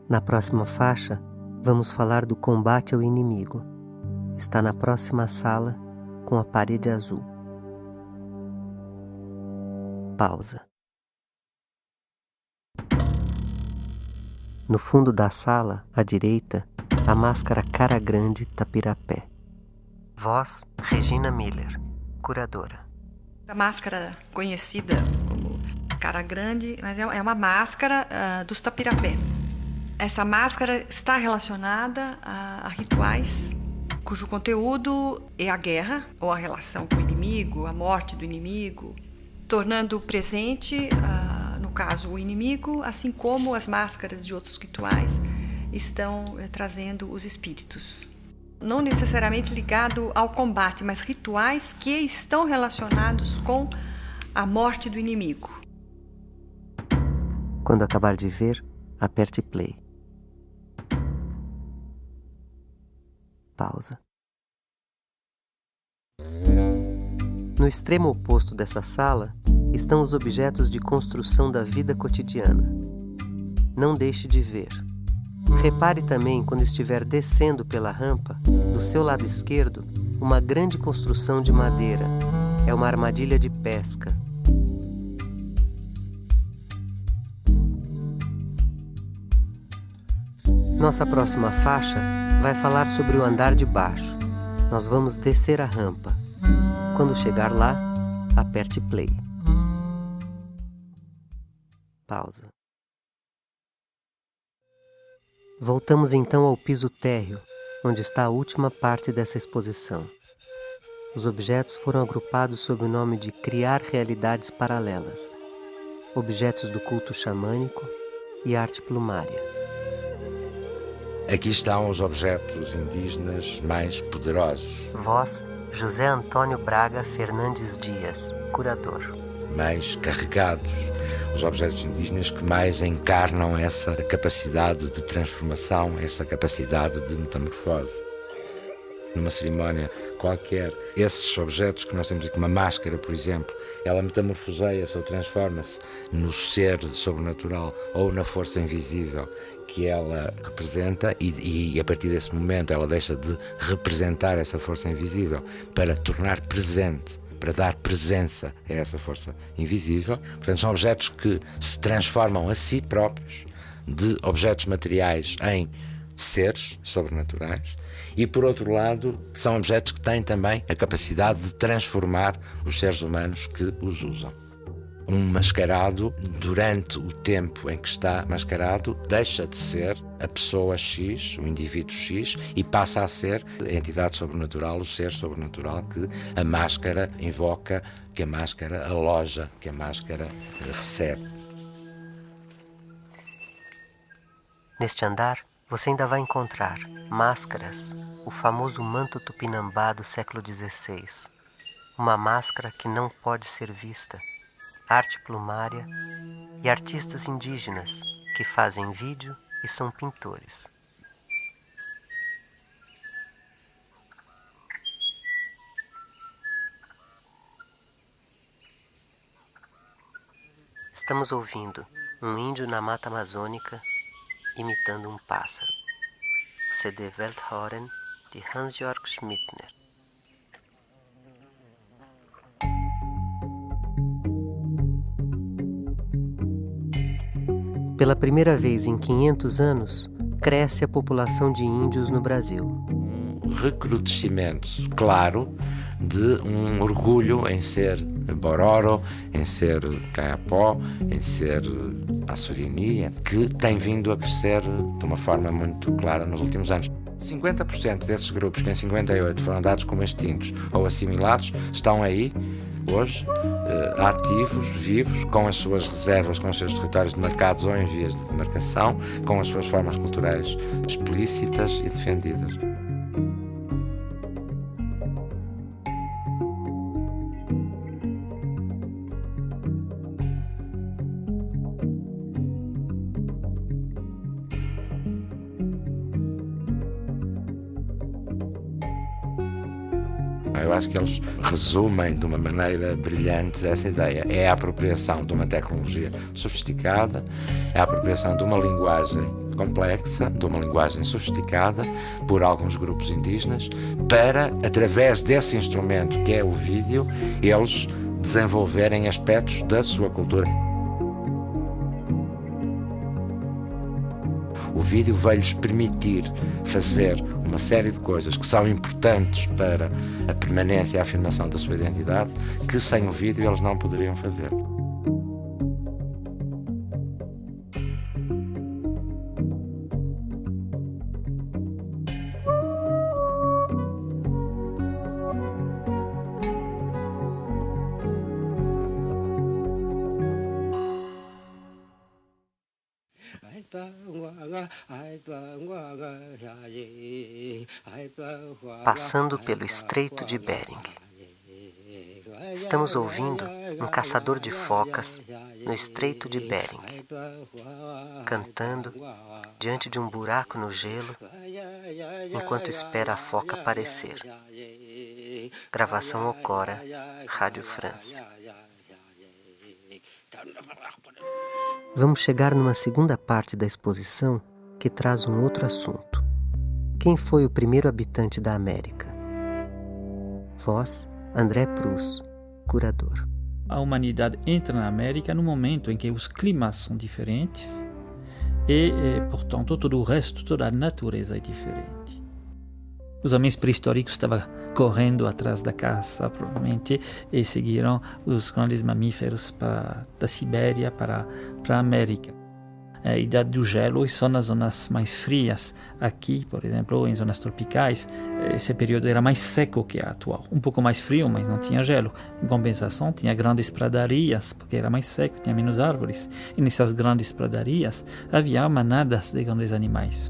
Na próxima faixa, vamos falar do combate ao inimigo. Está na próxima sala, com a parede azul. Pausa. No fundo da sala, à direita, a máscara Cara Grande Tapirapé. Voz, Regina Miller, curadora. A máscara conhecida como Cara Grande, mas é uma máscara dos Tapirapé. Essa máscara está relacionada a rituais cujo conteúdo é a guerra, ou a relação com o inimigo, a morte do inimigo, tornando presente, no caso, o inimigo, assim como as máscaras de outros rituais estão trazendo os espíritos. Não necessariamente ligado ao combate, mas rituais que estão relacionados com a morte do inimigo. Quando acabar de ver, aperte play. Pausa. No extremo oposto dessa sala estão os objetos de construção da vida cotidiana. Não deixe de ver. Repare também, quando estiver descendo pela rampa, do seu lado esquerdo, uma grande construção de madeira. É uma armadilha de pesca. Nossa próxima faixa vai falar sobre o andar de baixo. Nós vamos descer a rampa. Quando chegar lá, aperte play. Pausa. Voltamos então ao piso térreo, onde está a última parte dessa exposição. Os objetos foram agrupados sob o nome de Criar Realidades Paralelas, objetos do culto xamânico e arte plumária. Aqui estão os objetos indígenas mais poderosos. Voz, José Antônio Braga Fernandes Dias, curador. Mais carregados, os objetos indígenas que mais encarnam essa capacidade de transformação, essa capacidade de metamorfose. Numa cerimónia qualquer, esses objetos que nós temos aqui, uma máscara, por exemplo, ela metamorfoseia-se ou transforma-se no ser sobrenatural ou na força invisível que ela representa e a partir desse momento ela deixa de representar essa força invisível para tornar presente, para dar presença a essa força invisível. Portanto, são objetos que se transformam a si próprios, de objetos materiais em seres sobrenaturais, e por outro lado, são objetos que têm também a capacidade de transformar os seres humanos que os usam. Um mascarado, durante o tempo em que está mascarado, deixa de ser a pessoa X, o indivíduo X, e passa a ser a entidade sobrenatural, o ser sobrenatural que a máscara invoca, que a máscara aloja, que a máscara recebe. Neste andar, você ainda vai encontrar máscaras, o famoso manto tupinambá do século XVI, uma máscara que não pode ser vista, arte plumária e artistas indígenas que fazem vídeo e são pintores. Estamos ouvindo um índio na mata amazônica imitando um pássaro. O CD Welthören, de Hans-Jörg Schmittner. Pela primeira vez em 500 anos, cresce a população de índios no Brasil. Um recrudescimento claro de um orgulho em ser Bororo, em ser Kayapó, em ser Açoriani, que tem vindo a crescer de uma forma muito clara nos últimos anos. 50% desses grupos que em 58 foram dados como extintos ou assimilados estão aí hoje ativos, vivos, com as suas reservas, com os seus territórios demarcados ou em vias de demarcação, com as suas formas culturais explícitas e defendidas. Eu acho que eles resumem de uma maneira brilhante essa ideia. É a apropriação de uma tecnologia sofisticada, é a apropriação de uma linguagem complexa, de uma linguagem sofisticada por alguns grupos indígenas, para, através desse instrumento que é o vídeo, eles desenvolverem aspectos da sua cultura. O vídeo veio-lhes permitir fazer uma série de coisas que são importantes para a permanência e a afirmação da sua identidade, que sem o vídeo eles não poderiam fazer. Passando pelo Estreito de Bering. Estamos ouvindo um caçador de focas no Estreito de Bering, cantando diante de um buraco no gelo, enquanto espera a foca aparecer. Gravação Ocora, Rádio France. Vamos chegar numa segunda parte da exposição que traz um outro assunto. Quem foi o primeiro habitante da América? Voz, André Prus, curador. A humanidade entra na América no momento em que os climas são diferentes e, portanto, todo o resto, toda a natureza é diferente. Os homens pré-históricos estavam correndo atrás da caça, provavelmente, e seguiram os grandes mamíferos da Sibéria para a América. A idade do gelo e só nas zonas mais frias. Aqui, por exemplo, em zonas tropicais, esse período era mais seco que a atual. Um pouco mais frio, mas não tinha gelo. Em compensação, tinha grandes pradarias, porque era mais seco, tinha menos árvores. E nessas grandes pradarias havia manadas de grandes animais.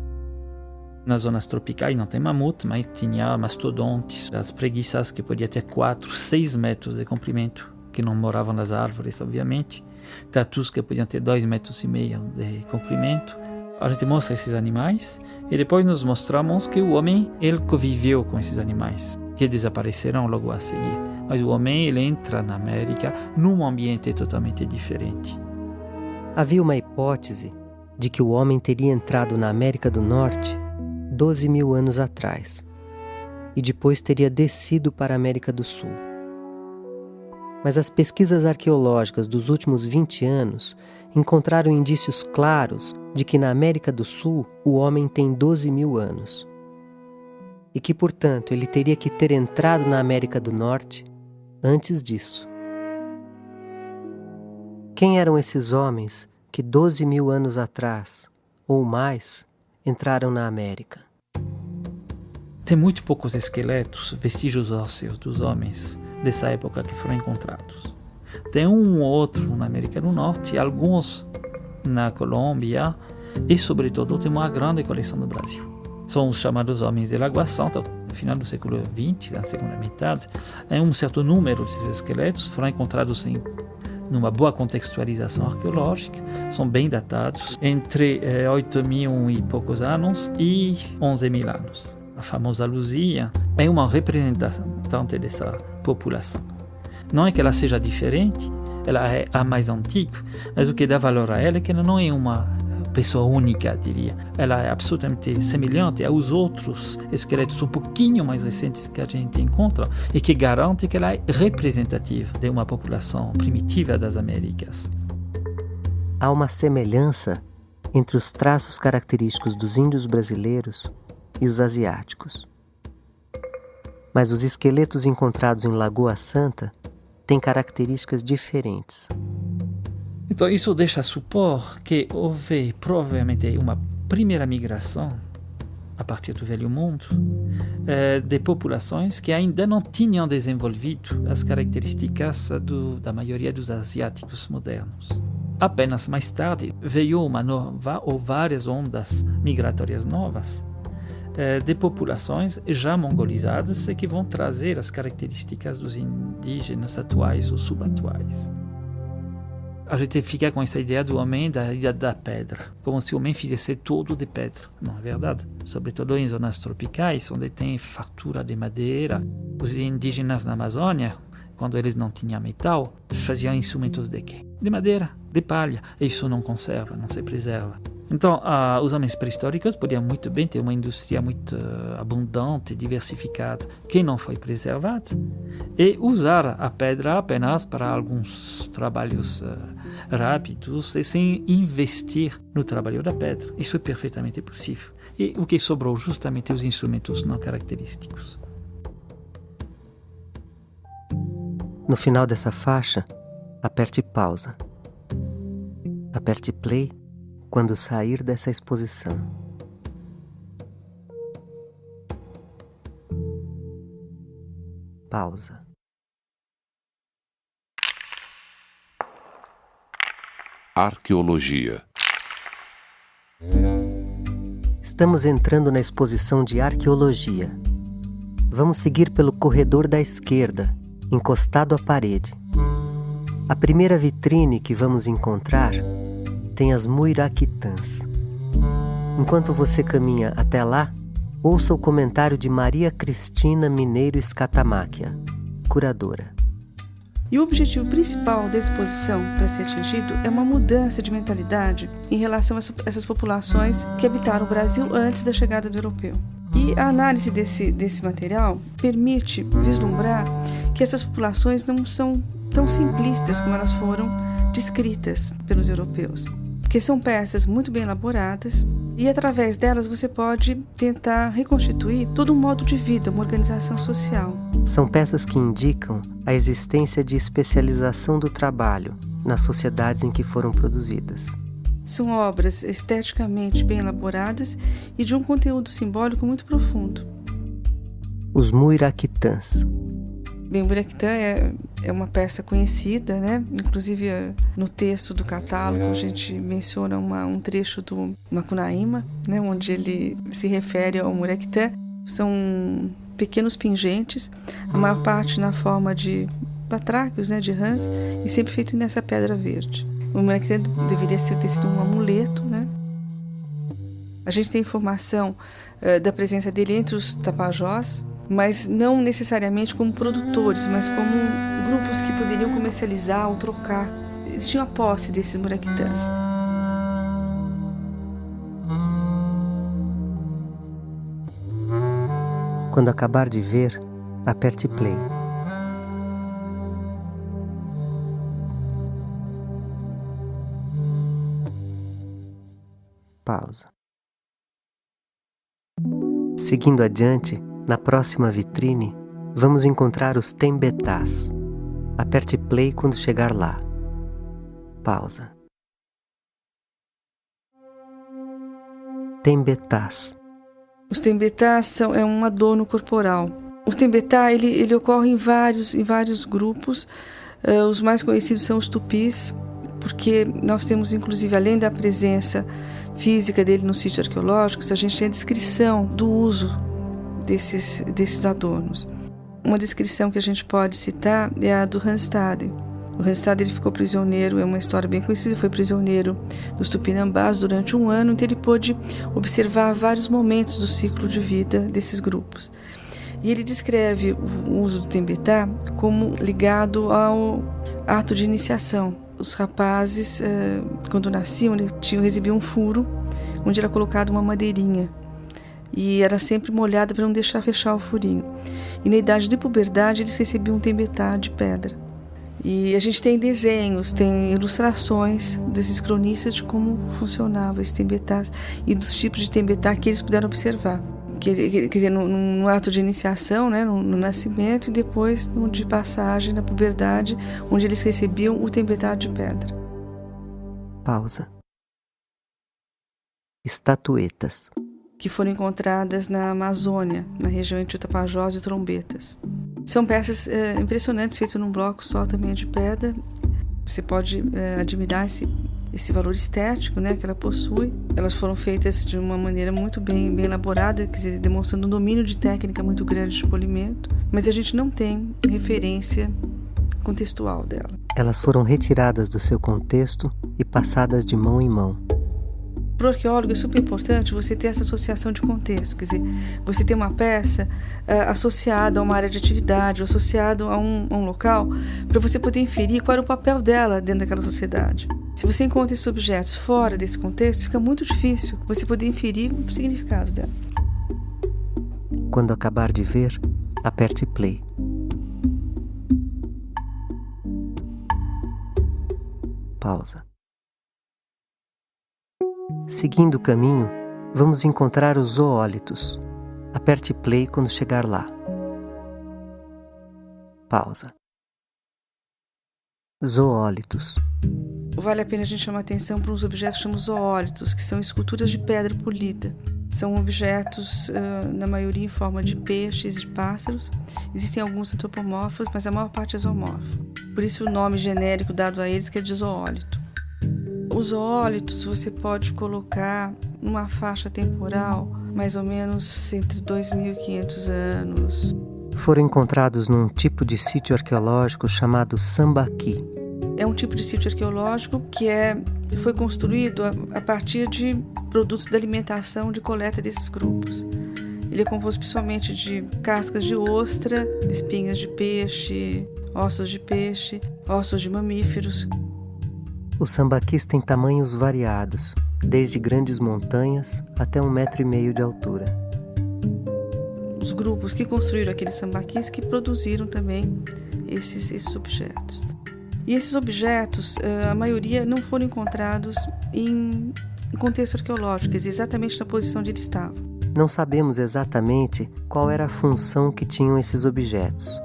Nas zonas tropicais não tem mamute, mas tinha mastodontes, as preguiças que podiam ter 4, 6 metros de comprimento, que não moravam nas árvores, obviamente. Tatus que podiam ter 2,5 metros de comprimento. A gente mostra esses animais e depois nós mostramos que o homem ele conviveu com esses animais, que desapareceram logo a seguir. Mas o homem ele entra na América num ambiente totalmente diferente. Havia uma hipótese de que o homem teria entrado na América do Norte 12 mil anos atrás e depois teria descido para a América do Sul. Mas as pesquisas arqueológicas dos últimos 20 anos encontraram indícios claros de que na América do Sul o homem tem 12 mil anos e que, portanto, ele teria que ter entrado na América do Norte antes disso. Quem eram esses homens que 12 mil anos atrás, ou mais, entraram na América? Tem muito poucos esqueletos, vestígios ósseos dos homens dessa época que foram encontrados. Tem um ou outro na América do Norte, alguns na Colômbia e, sobretudo, tem uma grande coleção no Brasil. São os chamados homens de Lagoa Santa. No final do século XX, na segunda metade, um certo número desses esqueletos foram encontrados numa boa contextualização arqueológica, são bem datados, entre 8 mil e poucos anos e 11 mil anos. A famosa Luzia é uma representante dessa população. Não é que ela seja diferente, ela é a mais antiga, mas o que dá valor a ela é que ela não é uma pessoa única, diria. Ela é absolutamente semelhante aos outros esqueletos um pouquinho mais recentes que a gente encontra e que garante que ela é representativa de uma população primitiva das Américas. Há uma semelhança entre os traços característicos dos índios brasileiros e os asiáticos. Mas os esqueletos encontrados em Lagoa Santa têm características diferentes. Então isso deixa supor que houve provavelmente uma primeira migração a partir do Velho Mundo de populações que ainda não tinham desenvolvido as características da maioria dos asiáticos modernos. Apenas mais tarde veio uma nova ou várias ondas migratórias novas de populações já mongolizadas e que vão trazer as características dos indígenas atuais ou subatuais. A gente fica com essa ideia do homem da Idade da Pedra, como se o homem fizesse tudo de pedra. Não é verdade. Sobretudo em zonas tropicais, onde tem fartura de madeira. Os indígenas na Amazônia, quando eles não tinham metal, faziam instrumentos de quê? De madeira, de palha. E isso não conserva, não se preserva. Então, os homens pré-históricos podiam muito bem ter uma indústria muito abundante, diversificada, que não foi preservada, e usar a pedra apenas para alguns trabalhos rápidos e sem investir no trabalho da pedra. Isso é perfeitamente possível. E o que sobrou justamente os instrumentos não característicos. No final dessa faixa, aperte pausa. Aperte play quando sair dessa exposição. Pausa. Arqueologia. Estamos entrando na exposição de arqueologia. Vamos seguir pelo corredor da esquerda, encostado à parede. A primeira vitrine que vamos encontrar tem as Muirapitãs. Enquanto você caminha até lá, ouça o comentário de Maria Cristina Mineiro Scatamáquia, curadora. E o objetivo principal da exposição para ser atingido é uma mudança de mentalidade em relação a essas populações que habitaram o Brasil antes da chegada do europeu. E a análise desse material permite vislumbrar que essas populações não são tão simplistas como elas foram descritas pelos europeus, porque são peças muito bem elaboradas e através delas você pode tentar reconstituir todo um modo de vida, uma organização social. São peças que indicam a existência de especialização do trabalho nas sociedades em que foram produzidas. São obras esteticamente bem elaboradas e de um conteúdo simbólico muito profundo. Os Muirapitãs. Bem, o Muirapitã é uma peça conhecida, né? Inclusive no texto do catálogo a gente menciona um trecho do Macunaíma, né? Onde ele se refere ao Muirapitã. São pequenos pingentes, a maior parte na forma de batráquios, né? De rãs, e sempre feito nessa pedra verde. O Muirapitã deveria ter sido um amuleto, né? A gente tem informação da presença dele entre os Tapajós, mas não necessariamente como produtores, mas como grupos que poderiam comercializar ou trocar. Eles tinham a posse desses Muirapitãs. Quando acabar de ver, aperte play. Pausa. Seguindo adiante, na próxima vitrine, vamos encontrar os Tembetás. Aperte play quando chegar lá. Pausa. Tembetás. Os Tembetás é um adorno corporal. O Tembetá ele ocorre em vários grupos. Os mais conhecidos são os tupis, porque nós temos, inclusive, além da presença física dele nos sítios arqueológicos, a gente tem a descrição do uso desses adornos. Uma descrição que a gente pode citar é a do Randstad. O Randstad ele ficou prisioneiro, é uma história bem conhecida, foi prisioneiro dos Tupinambás durante um ano, então ele pôde observar vários momentos do ciclo de vida desses grupos. E ele descreve o uso do Tembetá como ligado ato de iniciação. Os rapazes, quando nasciam, recebiam um furo, onde era colocada uma madeirinha. E era sempre molhada para não deixar fechar o furinho. E na idade de puberdade, eles recebiam um tembetá de pedra. E a gente tem desenhos, tem ilustrações desses cronistas de como funcionava esse tembetá e dos tipos de tembetá que eles puderam observar. Quer dizer, no ato de iniciação, né, no nascimento, e depois no de passagem na puberdade, onde eles recebiam o tembetá de pedra. Pausa. Estatuetas. Que foram encontradas na Amazônia, na região entre o Tapajós e Trombetas. São peças impressionantes, feitas num bloco só também de pedra. Você pode admirar esse valor estético, né, que ela possui. Elas foram feitas de uma maneira muito bem elaborada, quer dizer, demonstrando um domínio de técnica muito grande de polimento, mas a gente não tem referência contextual dela. Elas foram retiradas do seu contexto e passadas de mão em mão. Para o arqueólogo é super importante você ter essa associação de contexto, quer dizer, você ter uma peça associada a uma área de atividade, associada a um local, para você poder inferir qual era o papel dela dentro daquela sociedade. Se você encontra esses objetos fora desse contexto, fica muito difícil você poder inferir o significado dela. Quando acabar de ver, aperte play. Pausa. Seguindo o caminho, vamos encontrar os zoólitos. Aperte play quando chegar lá. Pausa. Zoólitos. Vale a pena a gente chamar atenção para uns objetos que chamamos zoólitos, que são esculturas de pedra polida. São objetos, na maioria, em forma de peixes e de pássaros. Existem alguns antropomorfos, mas a maior parte é zoomorfo. Por isso o nome genérico dado a eles que é de zoólito. Os zoólitos você pode colocar numa faixa temporal mais ou menos entre 2.500 anos. Foram encontrados num tipo de sítio arqueológico chamado Sambaqui. É um tipo de sítio arqueológico que foi construído a partir de produtos da alimentação de coleta desses grupos. Ele é composto principalmente de cascas de ostra, espinhas de peixe, ossos de mamíferos. Os sambaquis têm tamanhos variados, desde grandes montanhas até 1,5 metro de altura. Os grupos que construíram aqueles sambaquis que produziram também esses objetos. E esses objetos, a maioria não foram encontrados em contexto arqueológico, quer dizer, exatamente na posição onde eles estavam. Não sabemos exatamente qual era a função que tinham esses objetos.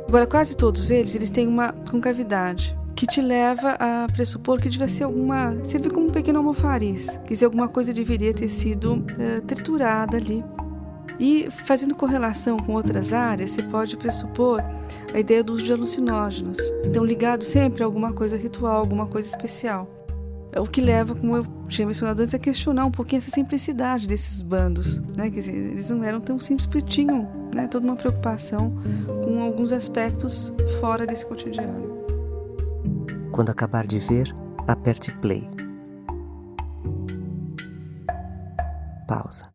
Agora, quase todos eles têm uma concavidade, que te leva a pressupor que devia ser servir como um pequeno almofariz, quer dizer, alguma coisa deveria ter sido triturada ali. E fazendo correlação com outras áreas, você pode pressupor a ideia do uso de alucinógenos. Então, ligado sempre a alguma coisa ritual, alguma coisa especial. O que leva, como eu tinha mencionado antes, a questionar um pouquinho essa simplicidade desses bandos, né? Quer dizer, eles não eram tão simples porque tinham, né, toda uma preocupação com alguns aspectos fora desse cotidiano. Quando acabar de ver, aperte play. Pausa.